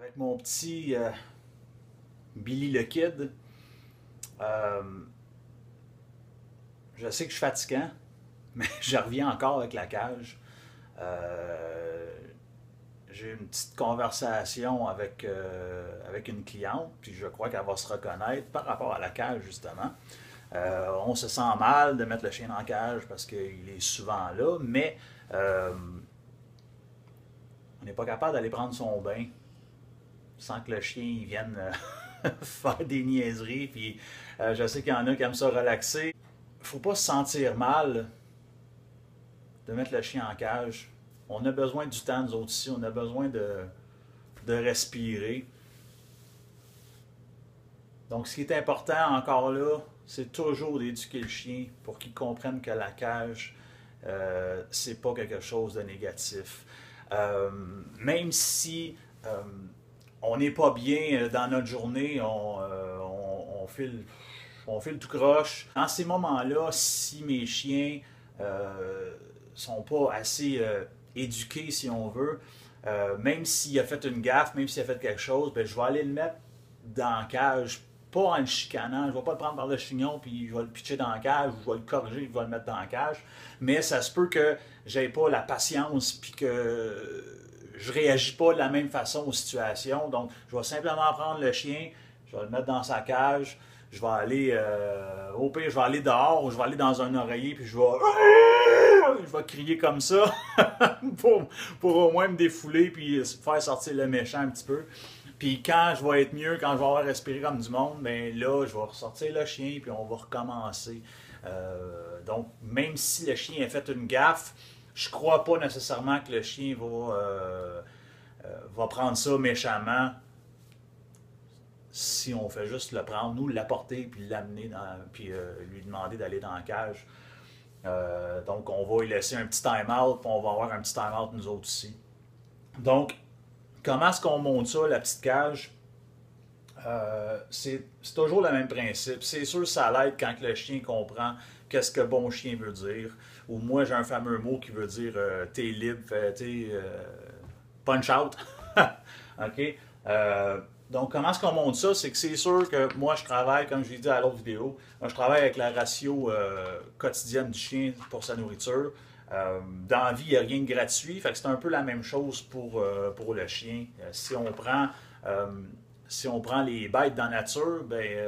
Avec mon petit Billy le Kid, je sais que je suis fatigant, mais je reviens encore avec la cage. J'ai une petite conversation avec une cliente, puis je crois qu'elle va se reconnaître par rapport à la cage, justement. On se sent mal de mettre le chien en cage parce qu'il est souvent là, mais on n'est pas capable d'aller prendre son bain sans que le chien il vienne faire des niaiseries. Puis je sais qu'il y en a qui aiment ça relaxer. Faut pas se sentir mal de mettre le chien en cage. On a besoin du temps, nous autres ici. On a besoin de respirer. Donc, ce qui est important encore là, c'est toujours d'éduquer le chien pour qu'il comprenne que la cage, c'est pas quelque chose de négatif. Même si on n'est pas bien dans notre journée, on file tout croche. Dans ces moments-là, si mes chiens sont pas assez éduqués, si on veut, même s'il a fait une gaffe, même s'il a fait quelque chose, ben, je vais aller le mettre dans la cage, pas en le chicanant. Je ne vais pas le prendre par le chignon puis je vais le pitcher dans la cage, ou je vais le corriger, je vais le mettre dans la cage. Mais ça se peut que j'aie pas la patience puis que je réagis pas de la même façon aux situations. Donc, je vais simplement prendre le chien, je vais le mettre dans sa cage, je vais aller, au pire, je vais aller dehors ou je vais aller dans un oreiller puis je vais crier comme ça pour au moins me défouler puis faire sortir le méchant un petit peu. Puis quand je vais être mieux, quand je vais avoir respiré comme du monde, bien là, je vais ressortir le chien puis on va recommencer. Donc, même si le chien a fait une gaffe, je crois pas nécessairement que le chien va prendre ça méchamment si on fait juste le prendre, nous l'apporter, puis l'amener, puis lui demander d'aller dans la cage. Donc, on va lui laisser un petit time-out, puis on va avoir un petit time-out nous autres ici. Donc, comment est-ce qu'on monte ça, la petite cage? C'est toujours le même principe. C'est sûr que ça l'aide quand le chien comprend qu'est-ce que bon chien veut dire. Ou moi, j'ai un fameux mot qui veut dire t'es libre, punch out. OK? Donc, comment est-ce qu'on monte ça? C'est que c'est sûr que moi, je travaille, comme je l'ai dit à l'autre vidéo, moi, je travaille avec la ratio quotidienne du chien pour sa nourriture. Dans la vie, il n'y a rien de gratuit. Fait que c'est un peu la même chose pour le chien. Si on prend les bêtes dans la nature, ben,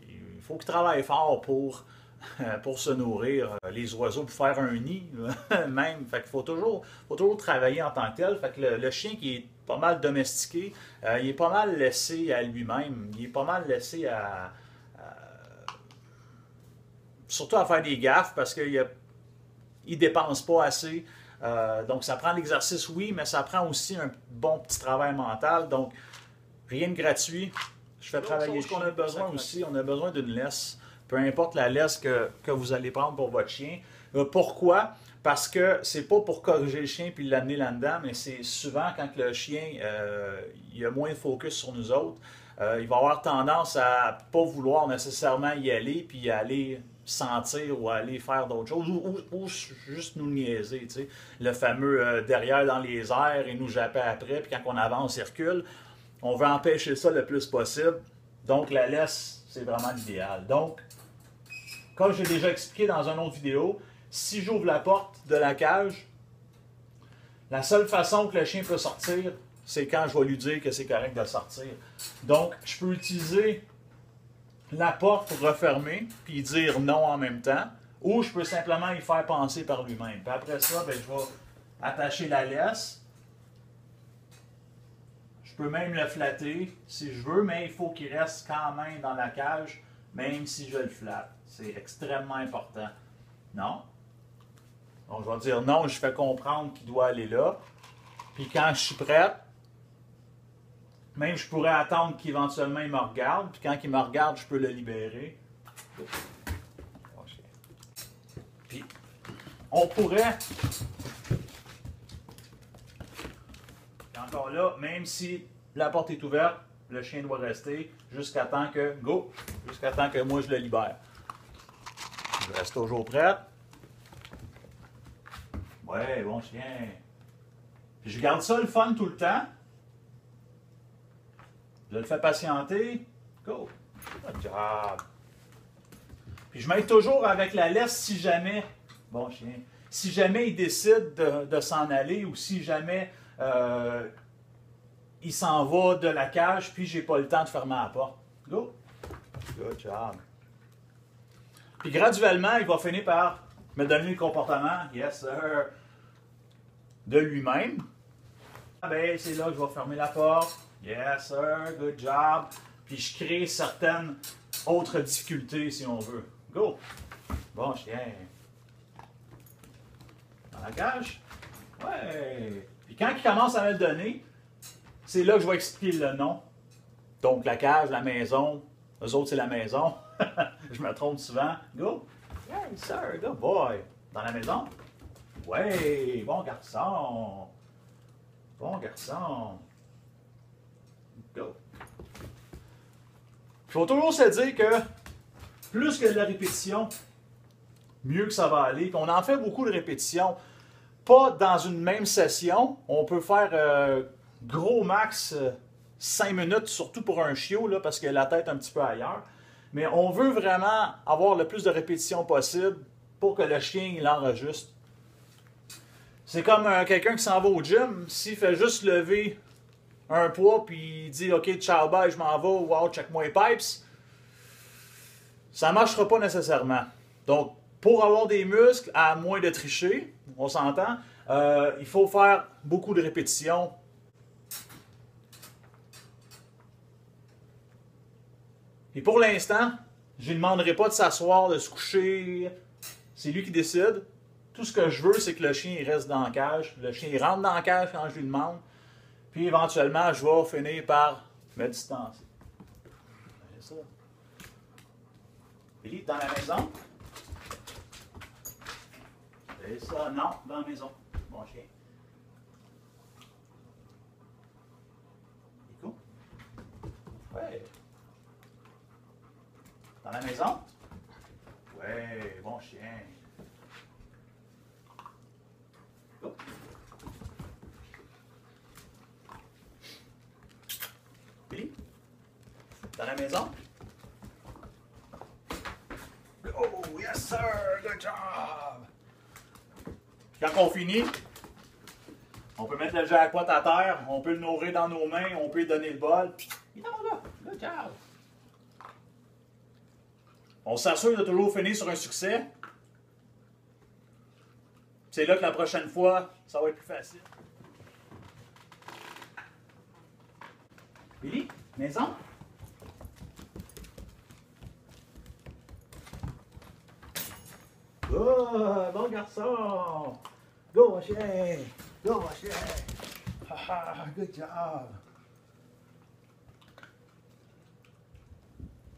il faut qu'ils travaillent fort pour se nourrir. Les oiseaux pour faire un nid, même. Fait qu'il faut toujours travailler en tant que tel. Fait que le chien qui est pas mal domestiqué, il est pas mal laissé à lui-même. Il est pas mal laissé surtout à faire des gaffes parce qu'il ne dépense pas assez. Donc ça prend l'exercice, oui, mais ça prend aussi un bon petit travail mental. Donc, rien de gratuit. Je fais travailler ce qu'on a besoin aussi. On a besoin d'une laisse. Peu importe la laisse que vous allez prendre pour votre chien. Pourquoi? Parce que c'est pas pour corriger le chien puis l'amener là-dedans, mais c'est souvent quand le chien il a moins de focus sur nous autres, il va avoir tendance à pas vouloir nécessairement y aller puis aller sentir ou aller faire d'autres choses ou juste nous niaiser. Tu sais. Le fameux derrière dans les airs et nous japper après, puis quand on avance, il recule. On veut empêcher ça le plus possible. Donc, la laisse, c'est vraiment l'idéal. Donc, comme j'ai déjà expliqué dans une autre vidéo, si j'ouvre la porte de la cage, la seule façon que le chien peut sortir, c'est quand je vais lui dire que c'est correct de sortir. Donc, je peux utiliser la porte pour refermer, puis dire non en même temps, ou je peux simplement y faire penser par lui-même. Puis après ça, ben, je vais attacher la laisse. Je peux même le flatter si je veux, mais il faut qu'il reste quand même dans la cage, même si je le flatte. C'est extrêmement important. Non. Donc, je vais dire non, je fais comprendre qu'il doit aller là. Puis quand je suis prête, même je pourrais attendre qu'éventuellement il me regarde. Puis quand il me regarde, je peux le libérer. Puis on pourrait... Encore là, même si la porte est ouverte, le chien doit rester jusqu'à temps que... Go! Jusqu'à temps que moi je le libère. Je reste toujours prête. Ouais, bon chien. Puis je garde ça le fun tout le temps. Je le fais patienter. Go. Good job. Puis je m'aide toujours avec la laisse si jamais, bon chien, si jamais il décide de s'en aller ou si jamais il s'en va de la cage puis j'ai pas le temps de fermer la porte. Go. Good job. Puis graduellement, il va finir par me donner le comportement, yes sir, de lui-même. Ah ben, c'est là que je vais fermer la porte. Yes sir, good job. Puis je crée certaines autres difficultés si on veut. Go! Bon chien. Dans la cage? Ouais. Puis quand il commence à me le donner, c'est là que je vais expliquer le nom. Donc la cage, la maison. Eux autres, c'est la maison. Je me trompe souvent. Go! Yes sir, good boy. Dans la maison? Ouais, bon garçon. Bon garçon. Go. Il faut toujours se dire que plus que de la répétition, mieux que ça va aller. Puis on en fait beaucoup de répétitions. Pas dans une même session. On peut faire gros max 5 minutes, surtout pour un chiot, là, parce qu'il a la tête un petit peu ailleurs. Mais on veut vraiment avoir le plus de répétitions possible pour que le chien il enregistre. C'est comme quelqu'un qui s'en va au gym. S'il fait juste lever un poids puis il dit « Ok, ciao, bye, je m'en vais. Wow, check-moi les pipes », ça ne marchera pas nécessairement. Donc, pour avoir des muscles, à moins de tricher, on s'entend, il faut faire beaucoup de répétitions. Et pour l'instant, je ne lui demanderai pas de s'asseoir, de se coucher. C'est lui qui décide. Tout ce que je veux, c'est que le chien il reste dans la cage. Le chien il rentre dans la cage quand je lui demande. Puis éventuellement, je vais finir par me distancer. C'est ça. Billy, dans la maison. C'est ça. Non, dans la maison. Bon chien. Nico. Ouais. Dans la maison? Ouais, bon chien. Go. Billy? Dans la maison? Oh, yes sir! Good job! Quand on finit, on peut mettre le jackpot à terre, on peut le nourrir dans nos mains, on peut lui donner le bol. Il est là! Good job! On s'assure de toujours finir sur un succès. C'est là que la prochaine fois, ça va être plus facile. Billy, maison? Go, bon garçon! Go, mon chien! Go, mon chien! Haha, good job!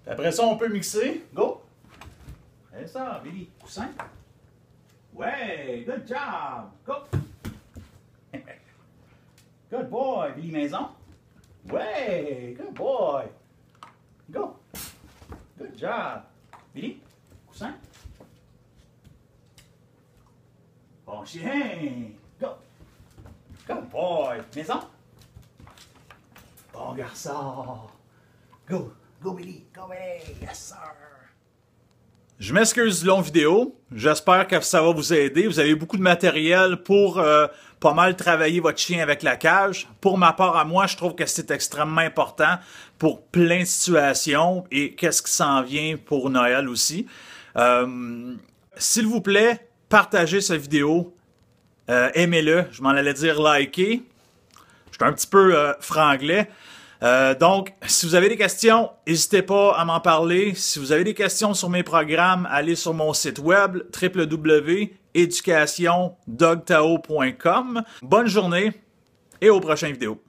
Après ça, on peut mixer. Go! C'est ça, Billy. Coussin. Ouais, good job! Go! Good boy, Billy Maison. Ouais, good boy! Go! Good job! Billy, coussin. Bon chien! Go! Good boy! Maison. Bon garçon! Go! Go Billy! Go Billy! Yes sir! Je m'excuse du long vidéo. J'espère que ça va vous aider. Vous avez beaucoup de matériel pour pas mal travailler votre chien avec la cage. Pour ma part à moi, je trouve que c'est extrêmement important pour plein de situations et qu'est-ce qui s'en vient pour Noël aussi. S'il vous plaît, partagez cette vidéo. Aimez-le. Je m'en allais dire liker. Je suis un petit peu franglais. Donc, si vous avez des questions, n'hésitez pas à m'en parler. Si vous avez des questions sur mes programmes, allez sur mon site web www.educationdogtao.com. Bonne journée et aux prochaines vidéos.